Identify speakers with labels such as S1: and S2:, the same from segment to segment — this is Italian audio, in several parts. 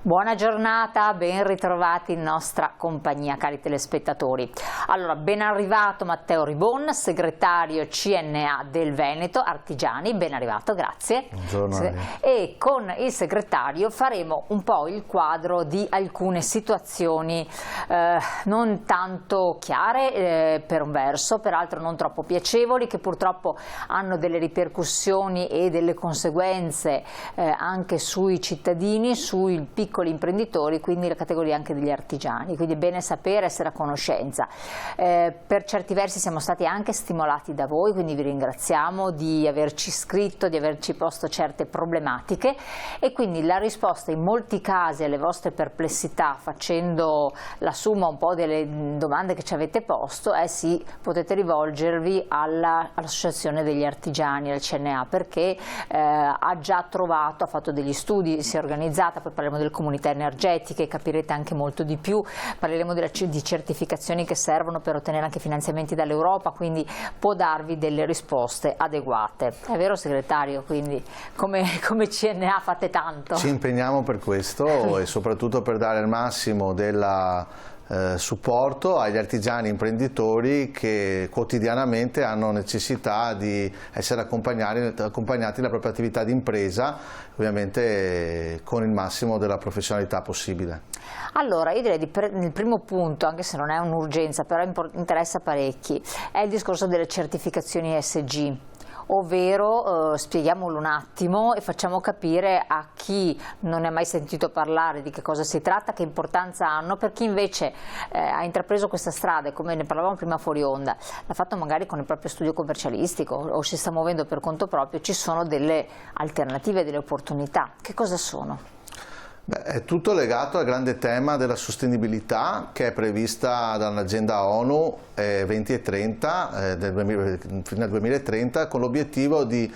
S1: Buona giornata, ben ritrovati in nostra compagnia, cari telespettatori. Allora, ben arrivato Matteo Ribon, segretario CNA del Veneto, Artigiani, ben arrivato, grazie.
S2: Buongiorno.
S1: E con il segretario faremo un po' il quadro di alcune situazioni non tanto chiare per un verso, peraltro non troppo piacevoli, che purtroppo hanno delle ripercussioni e delle conseguenze anche sui cittadini, sui piccoli imprenditori, quindi la categoria anche degli artigiani, quindi è bene sapere, essere a conoscenza. Per certi versi siamo stati anche stimolati da voi, quindi vi ringraziamo di averci scritto, di averci posto certe problematiche, e quindi la risposta in molti casi alle vostre perplessità, facendo la somma un po' delle domande che ci avete posto, è sì, potete rivolgervi all'Associazione degli Artigiani, al CNA, perché ha già trovato, ha fatto degli studi, si è organizzata, poi parleremo del comunità energetiche, capirete anche molto di più, parleremo di certificazioni che servono per ottenere anche finanziamenti dall'Europa, quindi può darvi delle risposte adeguate. È vero segretario? Quindi come CNA fate tanto?
S2: Ci impegniamo per questo e soprattutto per dare il massimo della supporto agli artigiani imprenditori che quotidianamente hanno necessità di essere accompagnati nella propria attività di impresa, ovviamente con il massimo della professionalità possibile.
S1: Allora, io direi il primo punto, anche se non è un'urgenza, però interessa parecchi, è il discorso delle certificazioni ESG. Ovvero, spieghiamolo un attimo e facciamo capire a chi non ne ha mai sentito parlare di che cosa si tratta, che importanza hanno, per chi invece ha intrapreso questa strada, e come ne parlavamo prima fuori onda, l'ha fatto magari con il proprio studio commercialistico o si sta muovendo per conto proprio. Ci sono delle alternative, delle opportunità. Che cosa sono?
S2: Beh, è tutto legato al grande tema della sostenibilità che è prevista dall'agenda ONU 2030 fino al 2030, con l'obiettivo di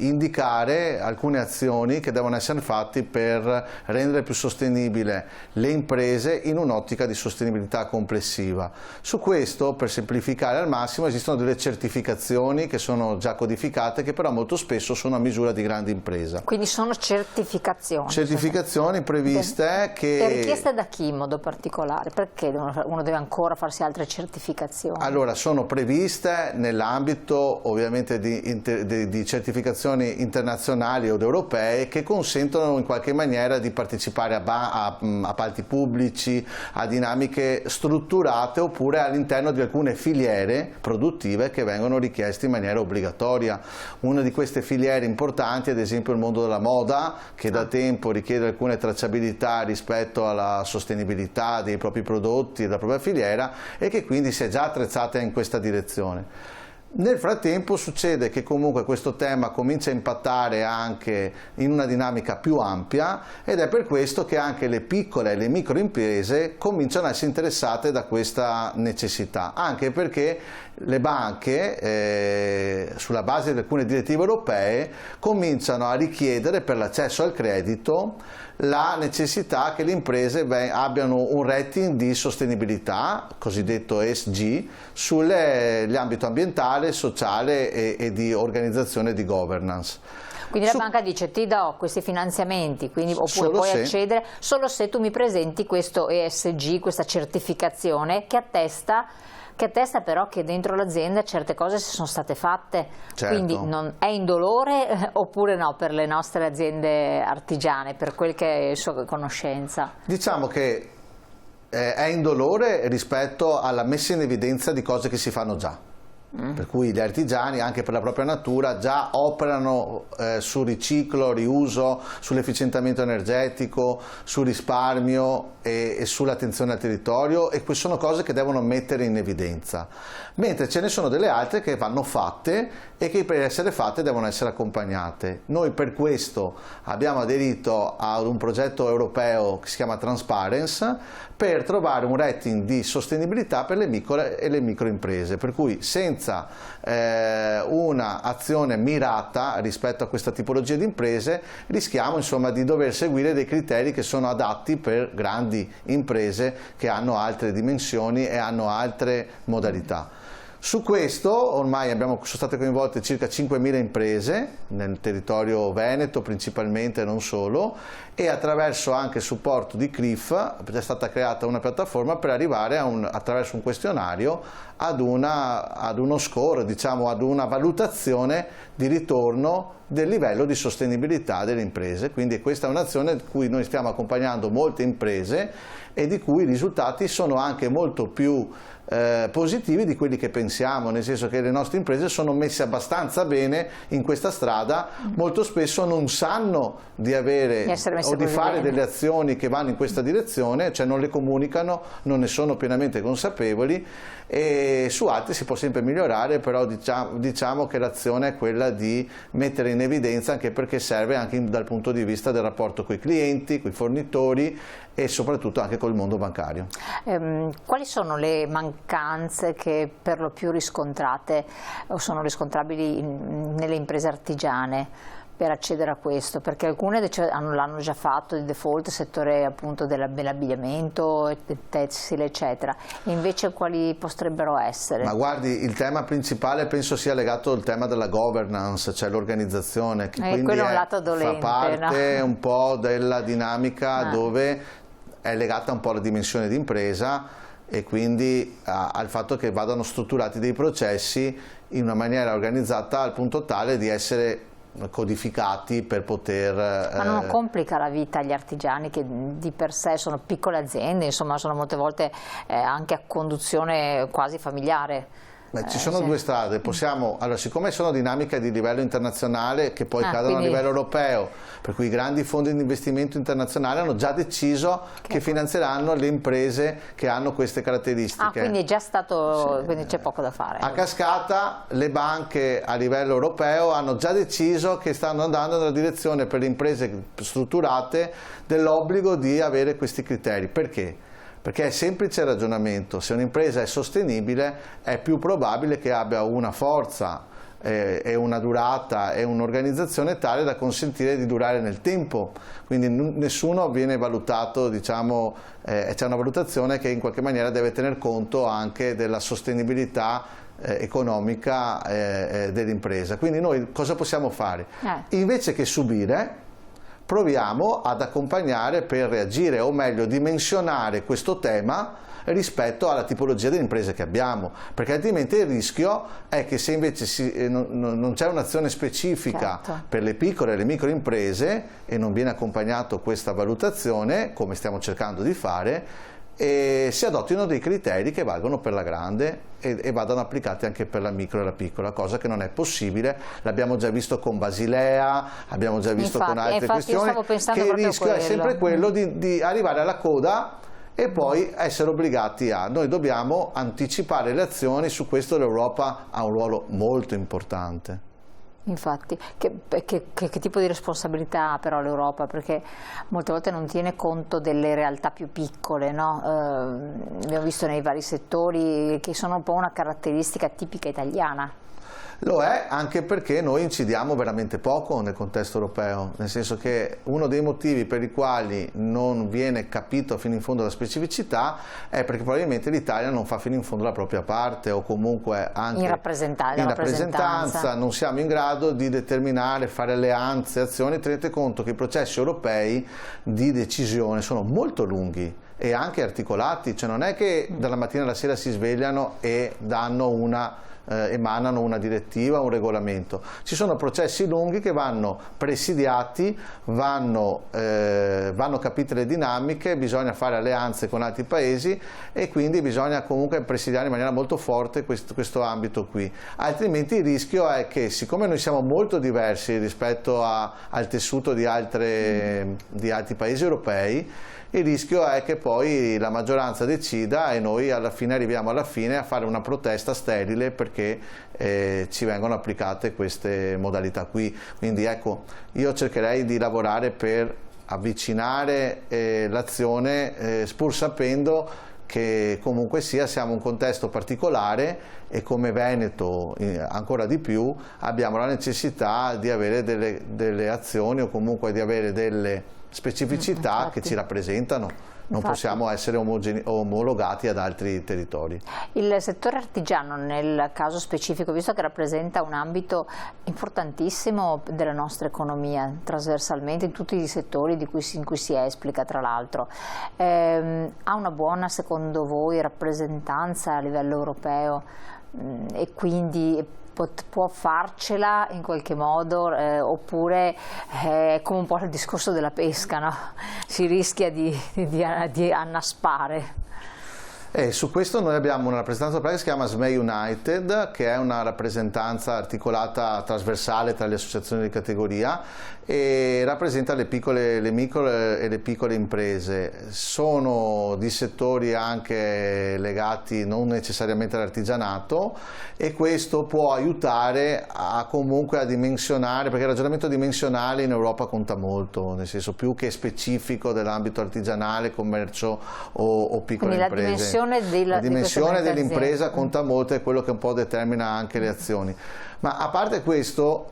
S2: indicare alcune azioni che devono essere fatte per rendere più sostenibile le imprese in un'ottica di sostenibilità complessiva. Su questo, per semplificare al massimo, esistono delle certificazioni che sono già codificate, che però molto spesso sono a misura di grande impresa.
S1: Quindi sono certificazioni?
S2: Certificazioni previste che...
S1: E richieste da chi in modo particolare? Perché uno deve ancora farsi altre certificazioni?
S2: Allora, sono previste nell'ambito ovviamente di certificazioni internazionali o europee che consentono in qualche maniera di partecipare a appalti pubblici, a dinamiche strutturate, oppure all'interno di alcune filiere produttive che vengono richieste in maniera obbligatoria. Una di queste filiere importanti è ad esempio il mondo della moda, che da tempo richiede alcune tracciabilità rispetto alla sostenibilità dei propri prodotti e della propria filiera, e che quindi si è già attrezzata in questa direzione. Nel frattempo succede che comunque questo tema comincia a impattare anche in una dinamica più ampia, ed è per questo che anche le piccole e le microimprese cominciano a essere interessate da questa necessità, anche perché le banche, sulla base di alcune direttive europee, cominciano a richiedere per l'accesso al credito la necessità che le imprese abbiano un rating di sostenibilità, cosiddetto ESG, sull'ambito ambientale, sociale e di organizzazione e di governance.
S1: Quindi la banca dice: ti do questi finanziamenti, quindi, oppure puoi accedere solo se tu mi presenti questo ESG, questa certificazione che attesta però che dentro l'azienda certe cose si sono state fatte.
S2: Certo.
S1: Quindi è indolore oppure no per le nostre aziende artigiane, per quel che è sua conoscenza?
S2: Diciamo che è indolore rispetto alla messa in evidenza di cose che si fanno già. Per cui gli artigiani, anche per la propria natura, già operano sul riciclo, riuso, sull'efficientamento energetico, sul risparmio e sull'attenzione al territorio, e queste sono cose che devono mettere in evidenza. Mentre ce ne sono delle altre che vanno fatte e che per essere fatte devono essere accompagnate. Noi per questo abbiamo aderito ad un progetto europeo che si chiama Transparency, per trovare un rating di sostenibilità per le piccole e le microimprese, per cui senza un'azione mirata rispetto a questa tipologia di imprese rischiamo insomma di dover seguire dei criteri che sono adatti per grandi imprese che hanno altre dimensioni e hanno altre modalità. Su questo ormai sono state coinvolte circa 5.000 imprese nel territorio veneto principalmente, non solo, e attraverso anche il supporto di CRIF è stata creata una piattaforma per arrivare attraverso un questionario ad uno score, diciamo ad una valutazione di ritorno del livello di sostenibilità delle imprese. Quindi questa è un'azione di cui noi stiamo accompagnando molte imprese e di cui i risultati sono anche molto più positivi di quelli che pensiamo, nel senso che le nostre imprese sono messe abbastanza bene in questa strada, molto spesso non sanno di avere o di fare delle azioni che vanno in questa direzione, cioè non le comunicano, non ne sono pienamente consapevoli, e su altri si può sempre migliorare, però diciamo che l'azione è quella di mettere in evidenza, anche perché serve anche dal punto di vista del rapporto con i clienti, con i fornitori e soprattutto anche col mondo bancario.
S1: Quali sono le mancanze che per lo più riscontrate o sono riscontrabili nelle imprese artigiane per accedere a questo? Perché alcune l'hanno già fatto, il default, settore appunto dell'abbigliamento, tessile eccetera, e invece quali potrebbero essere?
S2: Ma guardi, il tema principale penso sia legato al tema della governance, cioè l'organizzazione, che quindi
S1: quello è un lato dolente,
S2: fa parte, no? Un po' della dinamica dove è legata un po' alla dimensione di impresa e quindi al fatto che vadano strutturati dei processi in una maniera organizzata al punto tale di essere codificati per poter...
S1: Ma non complica la vita agli artigiani, che di per sé sono piccole aziende, insomma sono molte volte anche a conduzione quasi familiare?
S2: Ci sono due strade, allora, siccome sono dinamiche di livello internazionale che poi cadono a livello europeo, per cui i grandi fondi di investimento internazionali hanno già deciso che finanzieranno le imprese che hanno queste caratteristiche.
S1: Quindi è già stato, quindi c'è poco da fare.
S2: A cascata le banche a livello europeo hanno già deciso che stanno andando nella direzione per le imprese strutturate dell'obbligo di avere questi criteri. Perché? Perché è semplice il ragionamento: se un'impresa è sostenibile è più probabile che abbia una forza e una durata e un'organizzazione tale da consentire di durare nel tempo, quindi nessuno viene valutato, diciamo, c'è una valutazione che in qualche maniera deve tener conto anche della sostenibilità economica dell'impresa. Quindi noi cosa possiamo fare? Invece che subire, proviamo ad accompagnare per reagire, o meglio dimensionare questo tema rispetto alla tipologia delle imprese che abbiamo, perché altrimenti il rischio è che se invece non c'è un'azione specifica per le piccole e le micro imprese e non viene accompagnato questa valutazione, come stiamo cercando di fare, e si adottino dei criteri che valgono per la grande e vadano applicati anche per la micro e la piccola, cosa che non è possibile. L'abbiamo già visto con Basilea, abbiamo già visto con altre questioni, che il rischio è sempre quello di arrivare alla coda e poi essere obbligati noi dobbiamo anticipare le azioni. Su questo l'Europa ha un ruolo molto importante.
S1: Infatti, che tipo di responsabilità ha però l'Europa? Perché molte volte non tiene conto delle realtà più piccole, no? Abbiamo visto nei vari settori che sono un po' una caratteristica tipica italiana.
S2: Lo è anche perché noi incidiamo veramente poco nel contesto europeo, nel senso che uno dei motivi per i quali non viene capito fino in fondo la specificità è perché probabilmente l'Italia non fa fino in fondo la propria parte, o comunque anche in rappresentanza non siamo in grado di determinare, fare alleanze, azioni. Tenete conto che i processi europei di decisione sono molto lunghi e anche articolati, cioè non è che dalla mattina alla sera si svegliano e emanano una direttiva, un regolamento. Ci sono processi lunghi che vanno presidiati, vanno capite le dinamiche, bisogna fare alleanze con altri paesi e quindi bisogna comunque presidiare in maniera molto forte questo ambito qui. Altrimenti il rischio è che, siccome noi siamo molto diversi rispetto al tessuto di altri paesi europei, il rischio è che poi la maggioranza decida e noi alla fine arriviamo a fare una protesta sterile perché ci vengono applicate queste modalità qui. Quindi ecco, io cercherei di lavorare per avvicinare l'azione, pur sapendo che comunque sia siamo un contesto particolare e come Veneto ancora di più abbiamo la necessità di avere delle azioni o comunque di avere delle specificità che ci rappresentano. Non possiamo essere omologati ad altri territori.
S1: Il settore artigiano nel caso specifico, visto che rappresenta un ambito importantissimo della nostra economia, trasversalmente in tutti i settori in cui si esplica tra l'altro, ha una buona, secondo voi, rappresentanza a livello europeo e quindi può farcela in qualche modo, oppure è come un po' il discorso della pesca, no? Si rischia di annaspare.
S2: Su questo noi abbiamo una rappresentanza europea che si chiama SME United, che è una rappresentanza articolata trasversale tra le associazioni di categoria e rappresenta le micro e le piccole imprese. Sono di settori anche legati non necessariamente all'artigianato e questo può aiutare comunque a dimensionare, perché il ragionamento dimensionale in Europa conta molto, nel senso più che specifico dell'ambito artigianale, commercio o piccole imprese. La dimensione dell'impresa conta molto, è quello che un po' determina anche le azioni. Ma a parte questo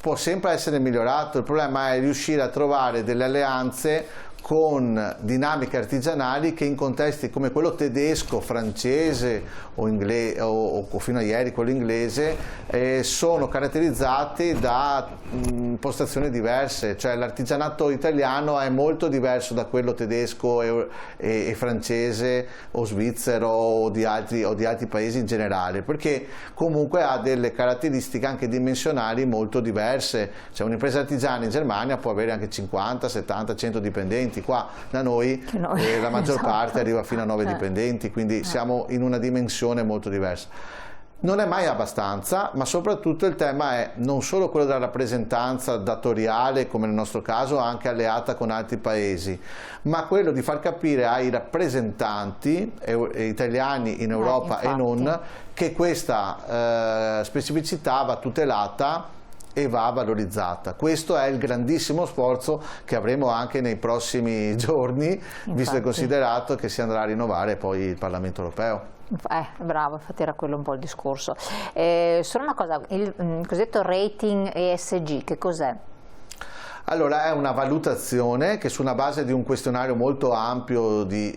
S2: può sempre essere migliorato, il problema è riuscire a trovare delle alleanze con dinamiche artigianali che in contesti come quello tedesco, francese o inglese, o fino a ieri quello inglese, sono caratterizzati da impostazioni diverse, cioè l'artigianato italiano è molto diverso da quello tedesco e francese o svizzero o di altri paesi in generale, perché comunque ha delle caratteristiche anche dimensionali molto diverse, cioè un'impresa artigiana in Germania può avere anche 50, 70, 100 dipendenti. Qua da noi la maggior parte arriva fino a 9 dipendenti, quindi siamo in una dimensione molto diversa. Non è mai abbastanza, ma soprattutto il tema è non solo quello della rappresentanza datoriale, come nel nostro caso, anche alleata con altri paesi, ma quello di far capire ai rappresentanti italiani in Europa e non, che questa specificità va tutelata e va valorizzata. Questo è il grandissimo sforzo che avremo anche nei prossimi giorni, visto e considerato che si andrà a rinnovare poi il Parlamento europeo.
S1: Bravo, infatti era quello un po' il discorso. Solo una cosa, il cosiddetto rating ESG, che cos'è?
S2: Allora, è una valutazione che su una base di un questionario molto ampio di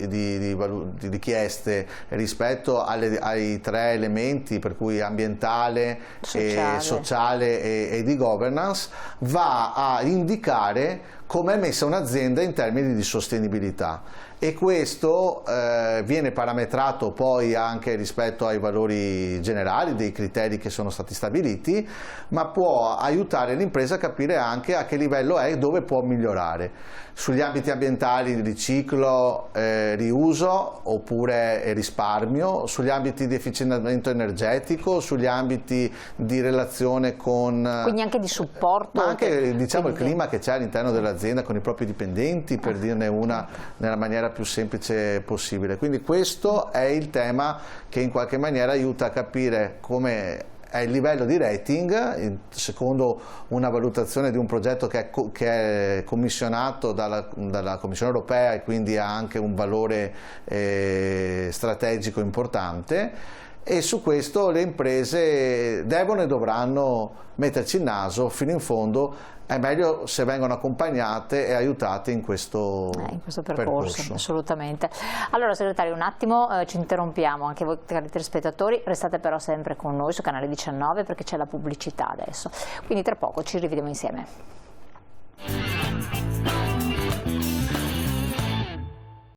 S2: richieste rispetto ai 3 elementi, per cui ambientale, sociale e di governance, va a indicare come è messa un'azienda in termini di sostenibilità. E questo viene parametrato poi anche rispetto ai valori generali, dei criteri che sono stati stabiliti, ma può aiutare l'impresa a capire anche a che livello è e dove può migliorare. Sugli ambiti ambientali riciclo, riuso oppure risparmio, sugli ambiti di efficientamento energetico, sugli ambiti di relazione con...
S1: Quindi anche di supporto?
S2: Ma anche diciamo il clima che c'è all'interno dell'azienda con i propri dipendenti, per dirne una nella maniera più semplice possibile. Quindi questo è il tema che in qualche maniera aiuta a capire come è il livello di rating, secondo una valutazione di un progetto che è commissionato dalla Commissione europea e quindi ha anche un valore strategico importante, e su questo le imprese devono e dovranno metterci il naso fino in fondo. È meglio se vengono accompagnate e aiutate in questo percorso.
S1: Assolutamente. Allora segretario, un attimo ci interrompiamo, anche voi cari telespettatori, restate però sempre con noi su canale 19 perché c'è la pubblicità adesso, quindi tra poco ci rivediamo insieme.